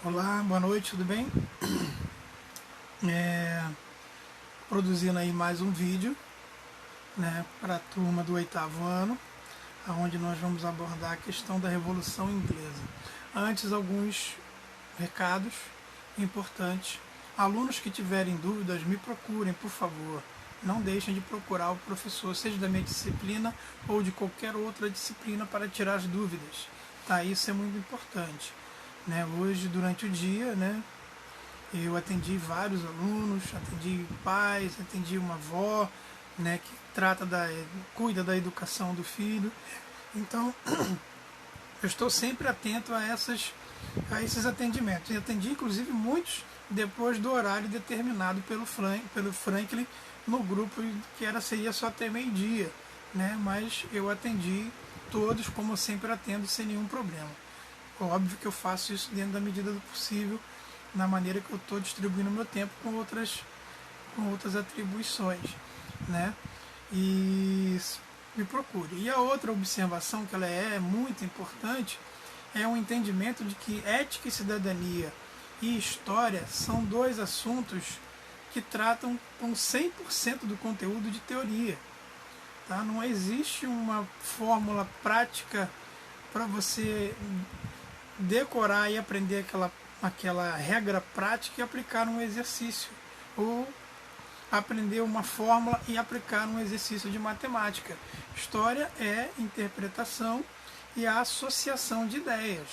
Olá, boa noite, tudo bem? É, Produzindo aí mais um vídeo, né, para a turma do oitavo ano, onde nós vamos abordar a questão da Revolução Inglesa. Antes, alguns recados importantes. Alunos que tiverem dúvidas, me procurem, por favor. Não deixem de procurar o professor, seja da minha disciplina ou de qualquer outra disciplina, para tirar as dúvidas. Tá? Isso é muito importante. Né? Hoje, durante o dia, né, eu atendi vários alunos, atendi pais, atendi uma avó, né, que cuida da educação do filho. Então, eu estou sempre atento a esses atendimentos. E atendi, inclusive, muitos depois do horário determinado pelo Franklin no grupo, seria só até meio-dia, né? Mas eu atendi todos, como eu sempre atendo, sem nenhum problema. Óbvio que eu faço isso dentro da medida do possível, na maneira que eu estou distribuindo o meu tempo com outras atribuições, né? E me procure. E a outra observação, que ela é muito importante, é o entendimento de que ética e cidadania e história são dois assuntos que tratam com 100% do conteúdo de teoria. Tá? Não existe uma fórmula prática para você decorar e aprender aquela regra prática e aplicar num exercício, ou aprender uma fórmula e aplicar num exercício de matemática. História é interpretação e a associação de ideias.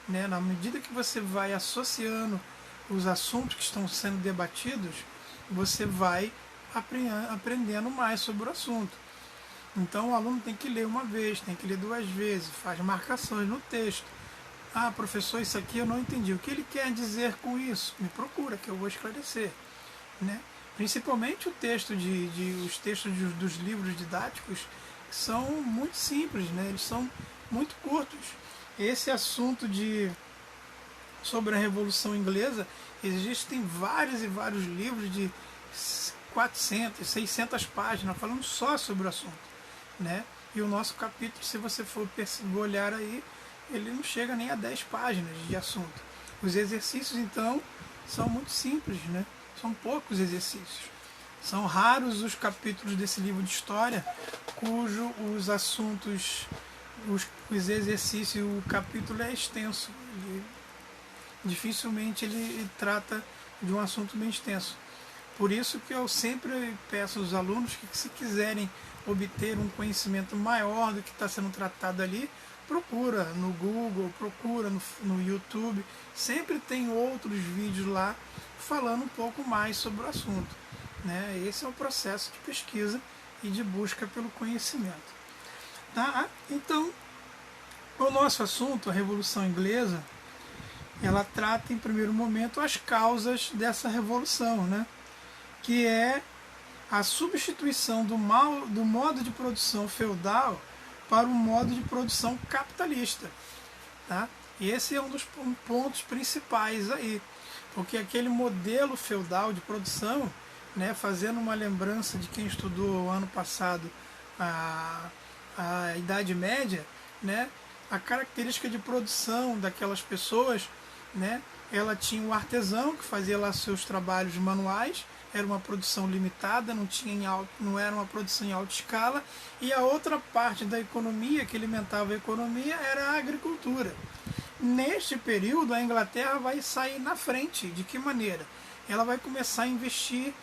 Né? Na medida que você vai associando os assuntos que estão sendo debatidos, você vai aprendendo mais sobre o assunto. Então o aluno tem que ler uma vez, tem que ler duas vezes, faz marcações no texto. Ah, professor, isso aqui eu não entendi. O que ele quer dizer com isso? Me procura, que eu vou esclarecer. Né? Principalmente os textos dos livros didáticos são muito simples, né? Eles são muito curtos. Esse assunto sobre a Revolução Inglesa, existem vários e vários livros de 400, 600 páginas falando só sobre o assunto. Né? E o nosso capítulo, se você for olhar aí, ele não chega nem a 10 páginas de assunto. Os exercícios, então, são muito simples, né? São poucos exercícios. São raros os capítulos desse livro de história os assuntos, os exercícios, o capítulo é extenso. Dificilmente ele trata de um assunto bem extenso. Por isso que eu sempre peço aos alunos que, se quiserem obter um conhecimento maior do que está sendo tratado ali, procura no Google, procura no YouTube. Sempre tem outros vídeos lá falando um pouco mais sobre o assunto. Né? Esse é o processo de pesquisa e de busca pelo conhecimento. Tá? Então, o nosso assunto, a Revolução Inglesa, ela trata em primeiro momento as causas dessa revolução, né? Que é a substituição do modo de produção feudal para um modo de produção capitalista. Tá? E esse é um dos pontos principais aí, porque aquele modelo feudal de produção, né, fazendo uma lembrança de quem estudou ano passado a Idade Média, né, a característica de produção daquelas pessoas, né, ela tinha o artesão que fazia lá seus trabalhos manuais, era uma produção limitada, não era uma produção em alta escala, e a outra parte da economia que alimentava a economia era a agricultura. Neste período, a Inglaterra vai sair na frente. De que maneira? Ela vai começar a investir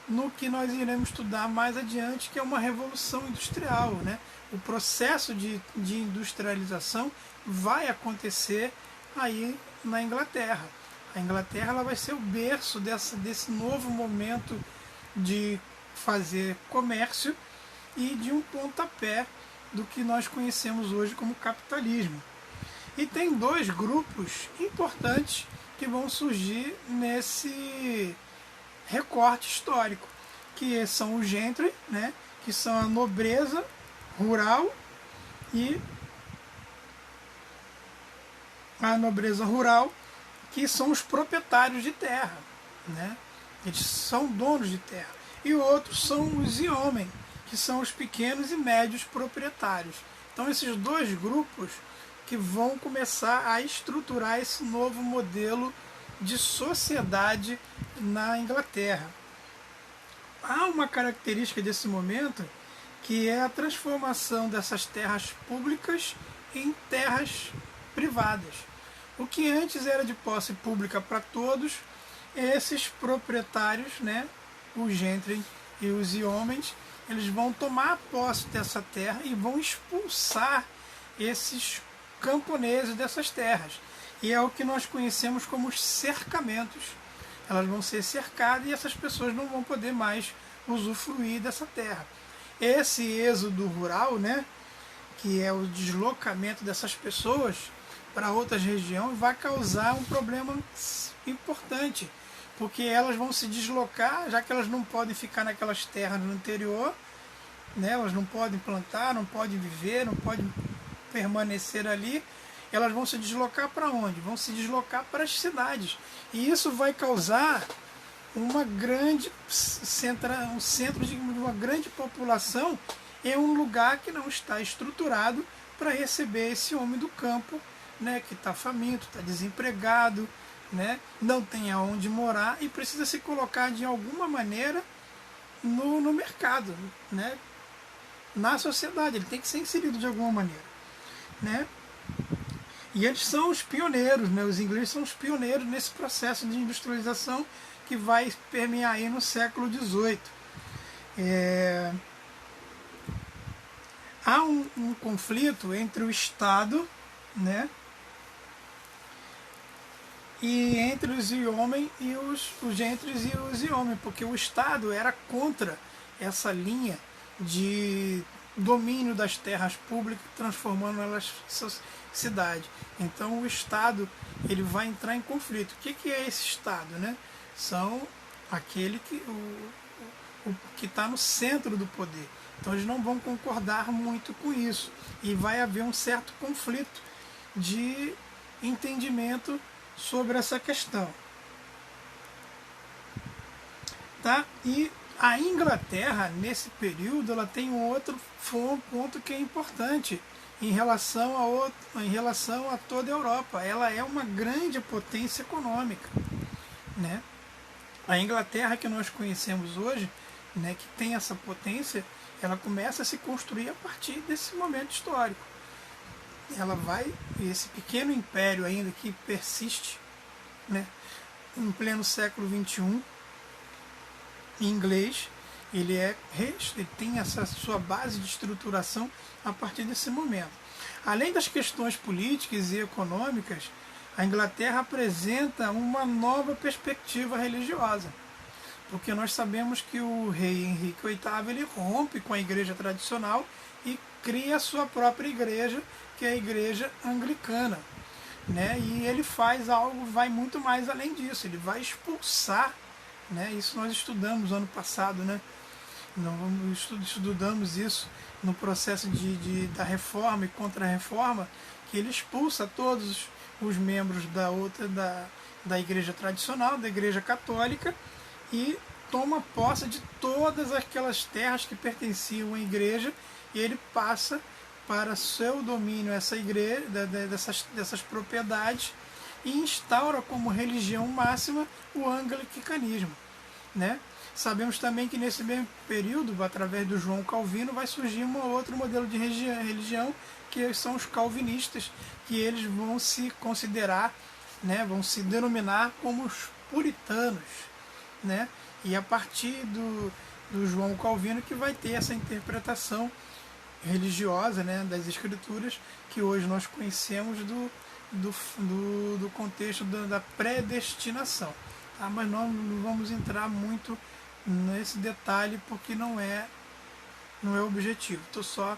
no que nós iremos estudar mais adiante, que é uma revolução industrial. Né? O processo de industrialização vai acontecer aí na Inglaterra. A Inglaterra ela vai ser o berço desse novo momento de fazer comércio e de um pontapé do que nós conhecemos hoje como capitalismo. E tem dois grupos importantes que vão surgir nesse recorte histórico, que são os gentry, né, que são a nobreza rural que são os proprietários de terra, né? Eles são donos de terra. E outros são os yeomen, que são os pequenos e médios proprietários. Então esses dois grupos que vão começar a estruturar esse novo modelo de sociedade na Inglaterra. Há uma característica desse momento que é a transformação dessas terras públicas em terras privadas. O que antes era de posse pública para todos, esses proprietários, né, os gentry e os yeomen, eles vão tomar posse dessa terra e vão expulsar esses camponeses dessas terras. E é o que nós conhecemos como os cercamentos. Elas vão ser cercadas e essas pessoas não vão poder mais usufruir dessa terra. Esse êxodo rural, né, que é o deslocamento dessas pessoas para outras regiões, vai causar um problema importante, porque elas vão se deslocar, já que elas não podem ficar naquelas terras no interior, né, elas não podem plantar, não podem viver, não podem permanecer ali, elas vão se deslocar para onde? Vão se deslocar para as cidades. E isso vai causar um centro de uma grande população em um lugar que não está estruturado para receber esse homem do campo, né, que está faminto, está desempregado, né, não tem aonde morar e precisa se colocar de alguma maneira no mercado, né, na sociedade. Ele tem que ser inserido de alguma maneira, né? E eles são os pioneiros, né? Os ingleses são os pioneiros nesse processo de industrialização que vai permear aí no século XVIII. Há um conflito entre o Estado, né, e entre os yeomen e os gentes e os yeomen, porque o Estado era contra essa linha de domínio das terras públicas, transformando elas em cidade. Então o Estado ele vai entrar em conflito. O que é esse Estado, né? São aquele que está no centro do poder. Então eles não vão concordar muito com isso e vai haver um certo conflito de entendimento sobre essa questão, tá? E a Inglaterra nesse período ela tem um ponto que é importante em relação a toda a Europa. Ela é uma grande potência econômica, né? A Inglaterra que nós conhecemos hoje, né, que tem essa potência, ela começa a se construir a partir desse momento histórico. Esse pequeno império ainda que persiste, né, em pleno século XXI, em inglês, ele tem essa sua base de estruturação a partir desse momento. Além das questões políticas e econômicas, a Inglaterra apresenta uma nova perspectiva religiosa, porque nós sabemos que o rei Henrique VIII ele rompe com a igreja tradicional e cria a sua própria igreja, que é a igreja anglicana, né? E ele faz algo, vai muito mais além disso, ele vai expulsar, né? Isso nós estudamos ano passado, né? Estudamos isso no processo da reforma e contra-reforma, que ele expulsa todos os membros da igreja tradicional, da igreja católica, e toma posse de todas aquelas terras que pertenciam à igreja, e ele passa para seu domínio essa igreja, dessas propriedades, e instaura como religião máxima o anglicanismo, né? Sabemos também que nesse mesmo período, através do João Calvino, vai surgir um outro modelo de religião, que são os calvinistas, que eles vão se considerar, né, vão se denominar como os puritanos, né? E a partir do João Calvino que vai ter essa interpretação religiosa, né, das escrituras, que hoje nós conhecemos do contexto da predestinação. Tá? Mas nós não vamos entrar muito nesse detalhe porque não é o objetivo. Estou só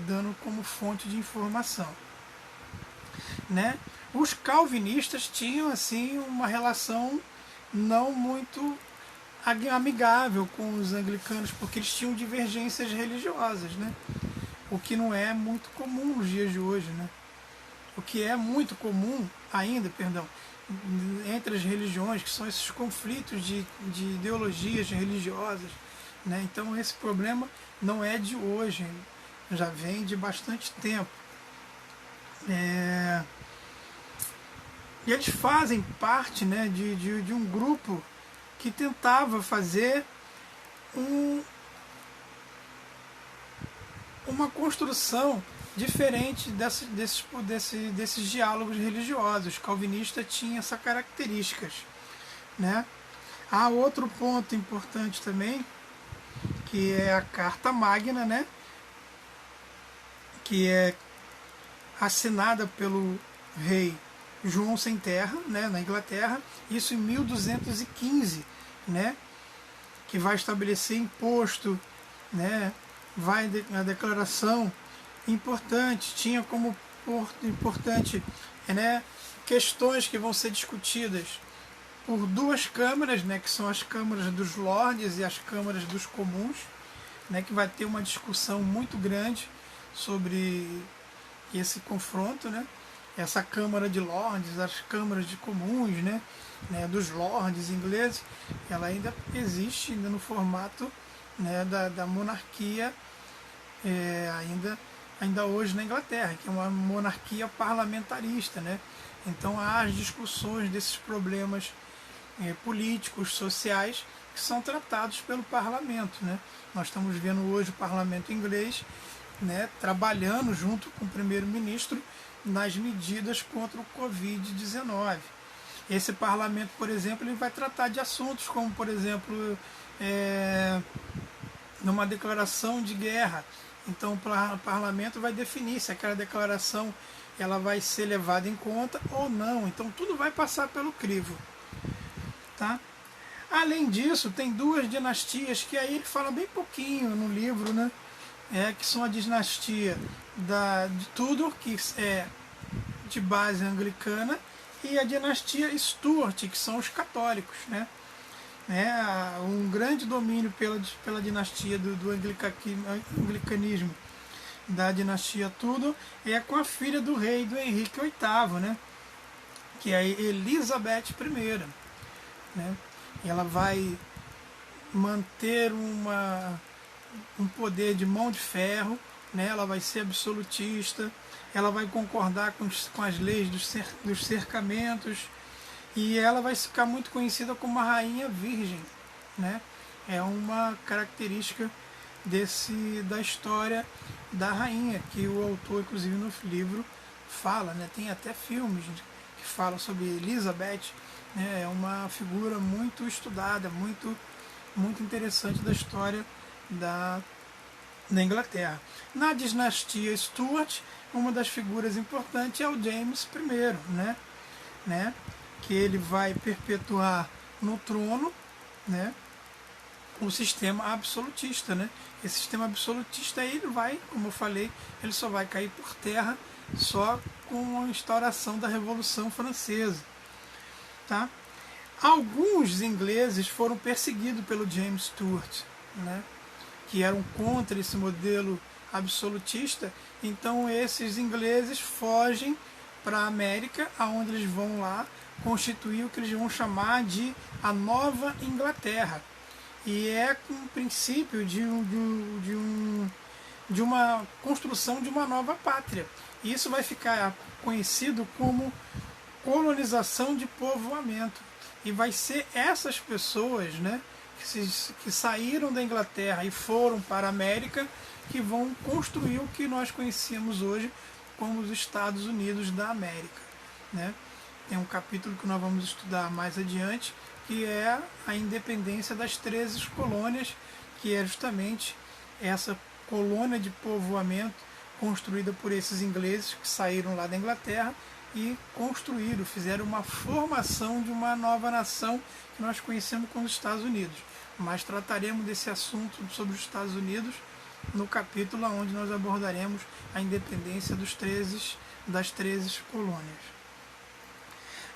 dando como fonte de informação, né? Os calvinistas tinham assim uma relação não muito amigável com os anglicanos, porque eles tinham divergências religiosas, né? O que não é muito comum nos dias de hoje, né? O que é muito comum ainda, entre as religiões, que são esses conflitos de ideologias religiosas, né? Então esse problema não é de hoje, já vem de bastante tempo. E eles fazem parte, né, de um grupo que tentava fazer uma construção diferente desses diálogos religiosos. O calvinista tinha essas características, né? Há outro ponto importante também, que é a Carta Magna, né? Que é assinada pelo rei João Sem Terra, né, na Inglaterra, isso em 1215, né, que vai estabelecer imposto, né, a declaração importante, tinha como importante, né, questões que vão ser discutidas por duas câmaras, né, que são as câmaras dos lordes e as câmaras dos comuns, né, que vai ter uma discussão muito grande sobre esse confronto, né? Essa Câmara de Lordes, as câmaras de comuns, né, dos lordes ingleses, ela ainda existe ainda no formato, né, da monarquia, ainda hoje na Inglaterra, que é uma monarquia parlamentarista, né? Então há as discussões desses problemas políticos, sociais, que são tratados pelo parlamento, né? Nós estamos vendo hoje o parlamento inglês, né, trabalhando junto com o primeiro-ministro nas medidas contra o Covid-19. Esse parlamento, por exemplo, ele vai tratar de assuntos como, por exemplo, numa declaração de guerra. Então o parlamento vai definir se aquela declaração ela vai ser levada em conta ou não. Então tudo vai passar pelo crivo. Tá? Além disso, tem duas dinastias que aí ele fala bem pouquinho no livro, né? Que são a dinastia de Tudor, que é de base anglicana, e a dinastia Stuart, que são os católicos, né? Um grande domínio pela dinastia do anglicanismo da dinastia Tudor é com a filha do rei do Henrique VIII, né? Que é a Elizabeth I, né? Ela vai manter um poder de mão de ferro, né? Ela vai ser absolutista, ela vai concordar com as leis dos cercamentos, e ela vai ficar muito conhecida como a rainha virgem, né? É uma característica da história da rainha, que o autor, inclusive no livro, fala, né? Tem até filmes que falam sobre Elizabeth, né? É uma figura muito estudada, muito interessante da história da Inglaterra. Na dinastia Stuart, uma das figuras importantes é o James I, né? Que ele vai perpetuar no trono, né, o sistema absolutista, né? Esse sistema absolutista ele vai, como eu falei, ele só vai cair por terra só com a instauração da Revolução Francesa, tá? Alguns ingleses foram perseguidos pelo James Stuart, né, que eram contra esse modelo absolutista. Então esses ingleses fogem para a América, aonde eles vão lá constituir o que eles vão chamar de a Nova Inglaterra. E é com o princípio de uma construção de uma nova pátria. E isso vai ficar conhecido como colonização de povoamento. E vai ser essas pessoas, né, que saíram da Inglaterra e foram para a América, que vão construir o que nós conhecemos hoje como os Estados Unidos da América, né? Tem um capítulo que nós vamos estudar mais adiante, que é a independência das 13 colônias, que é justamente essa colônia de povoamento construída por esses ingleses que saíram lá da Inglaterra e fizeram uma formação de uma nova nação que nós conhecemos como os Estados Unidos. Mas trataremos desse assunto sobre os Estados Unidos no capítulo onde nós abordaremos a independência das 13 colônias.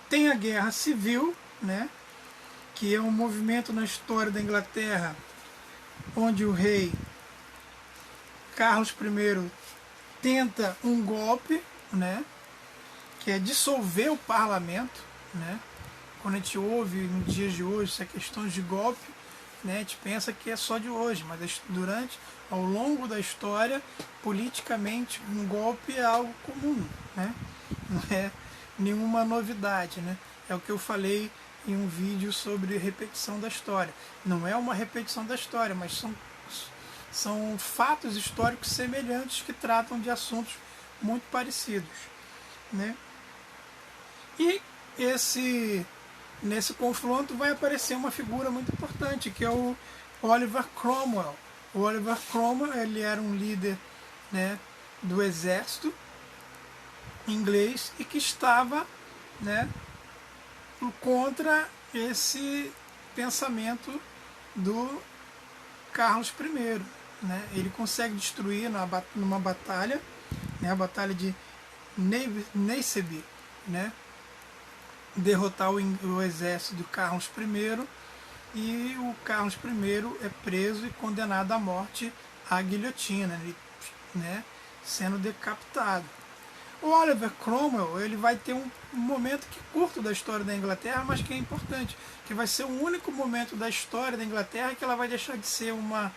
Tem a Guerra Civil, né, que é um movimento na história da Inglaterra onde o rei Carlos I tenta um golpe, né, que é dissolver o parlamento, né? Quando a gente ouve nos dias de hoje essa questão de golpe, né? A gente pensa que é só de hoje, mas ao longo da história, politicamente, um golpe é algo comum, né? Não é nenhuma novidade, né? É o que eu falei em um vídeo sobre repetição da história. Não é uma repetição da história, mas são fatos históricos semelhantes que tratam de assuntos muito parecidos, né? E nesse confronto vai aparecer uma figura muito importante, que é o Oliver Cromwell. O Oliver Cromwell, ele era um líder, né, do exército inglês e que estava, né, contra esse pensamento do Carlos I. Né? Ele consegue destruir numa batalha, né, a batalha de Naseby, né, derrotar o exército do Carlos I, e o Carlos I é preso e condenado à morte à guilhotina, né, sendo decapitado. O Oliver Cromwell, ele vai ter um momento curto da história da Inglaterra, mas que é importante, que vai ser o único momento da história da Inglaterra que ela vai deixar de ser uma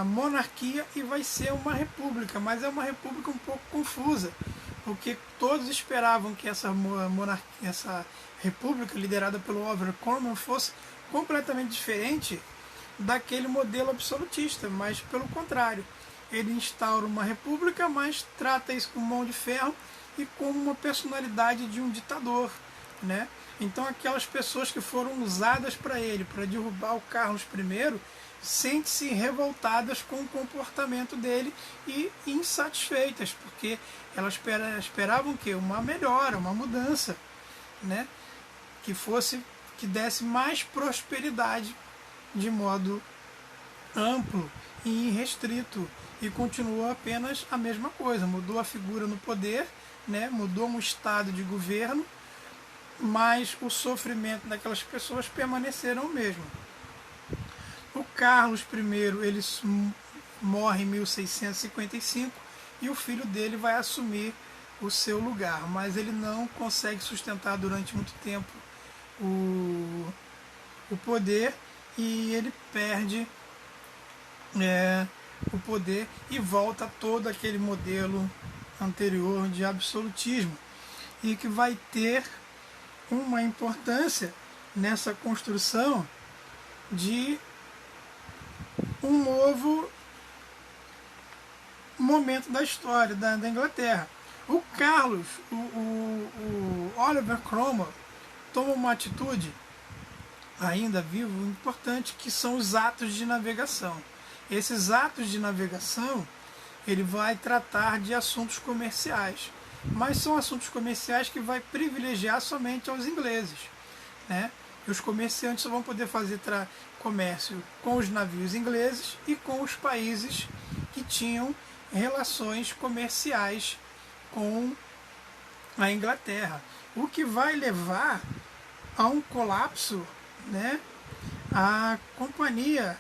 monarquia e vai ser uma república, mas é uma república um pouco confusa, porque todos esperavam que essa república liderada pelo Oliver Cromwell fosse completamente diferente daquele modelo absolutista, mas pelo contrário, ele instaura uma república, mas trata isso com mão de ferro e com uma personalidade de um ditador, né? Então aquelas pessoas que foram usadas para ele, para derrubar o Carlos I, sentem-se revoltadas com o comportamento dele e insatisfeitas, porque elas esperavam que uma melhora, uma mudança, né? Que desse mais prosperidade de modo amplo e irrestrito, e continuou apenas a mesma coisa, mudou a figura no poder, né? Mudou um estado de governo, mas o sofrimento daquelas pessoas permaneceram o mesmo. O Carlos I, ele morre em 1655 e o filho dele vai assumir o seu lugar, mas ele não consegue sustentar durante muito tempo o poder, e ele perde o poder e volta todo aquele modelo anterior de absolutismo, e que vai ter uma importância nessa construção de um novo momento da história da Inglaterra. O Carlos, o Oliver Cromwell, toma uma atitude, ainda vivo, importante, que são os atos de navegação. Esses atos de navegação, ele vai tratar de assuntos comerciais, mas são assuntos comerciais que vai privilegiar somente aos ingleses, né? E os comerciantes só vão poder fazer comércio com os navios ingleses e com os países que tinham relações comerciais com a Inglaterra, o que vai levar a um colapso, né? A Companhia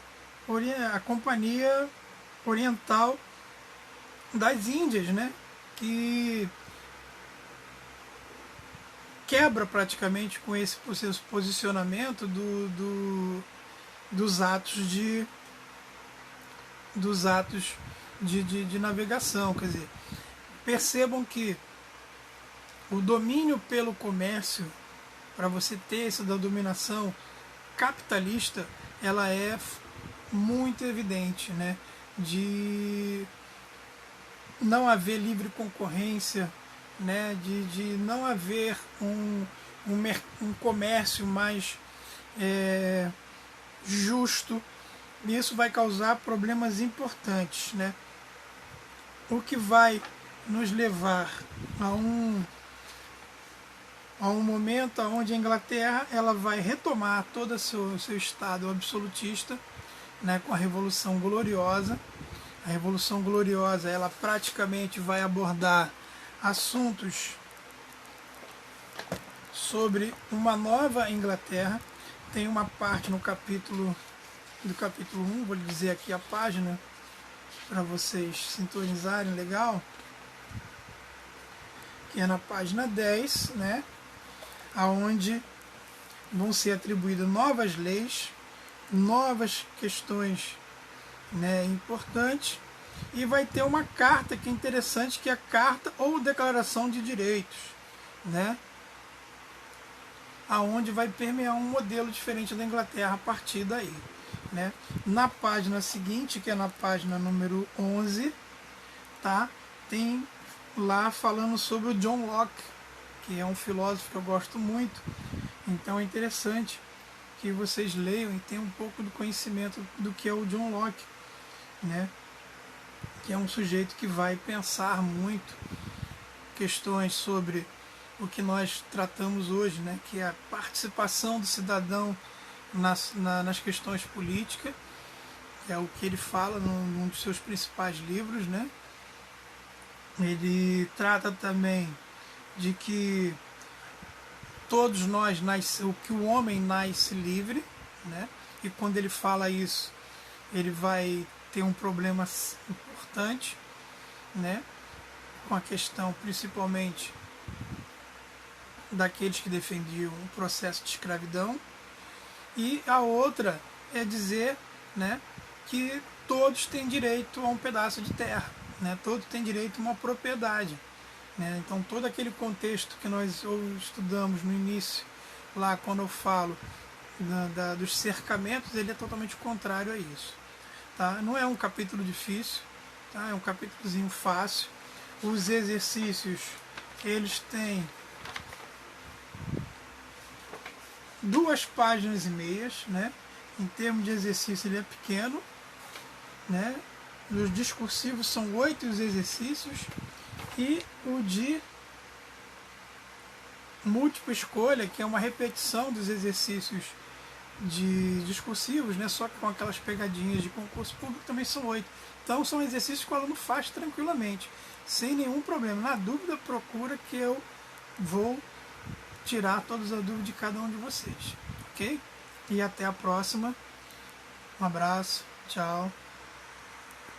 Oriental das Índias, né? Que quebra praticamente com esse posicionamento dos atos de navegação. Quer dizer, percebam que o domínio pelo comércio, para você ter essa da dominação capitalista, ela é muito evidente, né? De não haver livre concorrência, né? De não haver um comércio mais justo. E isso vai causar problemas importantes, né? O que vai nos levar a um momento onde a Inglaterra ela vai retomar todo o seu estado absolutista, né, com a Revolução Gloriosa. A Revolução Gloriosa, ela praticamente vai abordar assuntos sobre uma nova Inglaterra. Tem uma parte do capítulo 1, vou lhe dizer aqui a página para vocês sintonizarem legal, que é na página 10, né, aonde vão ser atribuídas novas leis, novas questões, né, importantes, e vai ter uma carta que é interessante, que é a Carta ou Declaração de Direitos, né, aonde vai permear um modelo diferente da Inglaterra a partir daí, né. Na página seguinte, que é na página número 11, tá, tem lá falando sobre o John Locke, que é um filósofo que eu gosto muito. Então é interessante que vocês leiam e tenham um pouco do conhecimento do que é o John Locke, né? Que é um sujeito que vai pensar muito questões sobre o que nós tratamos hoje, né? Que é a participação do cidadão nas questões políticas. É o que ele fala num dos seus principais livros, né? Ele trata também de que todos nós que o homem nasce livre, né? E quando ele fala isso, ele vai ter um problema importante, né? Com a questão principalmente daqueles que defendiam o processo de escravidão. E a outra é dizer, né, que todos têm direito a um pedaço de terra, né? Todos têm direito a uma propriedade. Né? Então todo aquele contexto que nós estudamos no início, lá quando eu falo dos cercamentos, ele é totalmente contrário a isso. Tá? Não é um capítulo difícil, tá? É um capítulozinho fácil. Os exercícios, eles têm 2 páginas e meias, né? Em termos de exercício ele é pequeno, né? Os discursivos são 8 os exercícios, e o de múltipla escolha, que é uma repetição dos exercícios discursivos, né, só que com aquelas pegadinhas de concurso público, também são 8. Então são exercícios que o aluno faz tranquilamente, sem nenhum problema. Na dúvida, procura que eu vou tirar todas as dúvidas de cada um de vocês. Ok? E até a próxima. Um abraço. Tchau.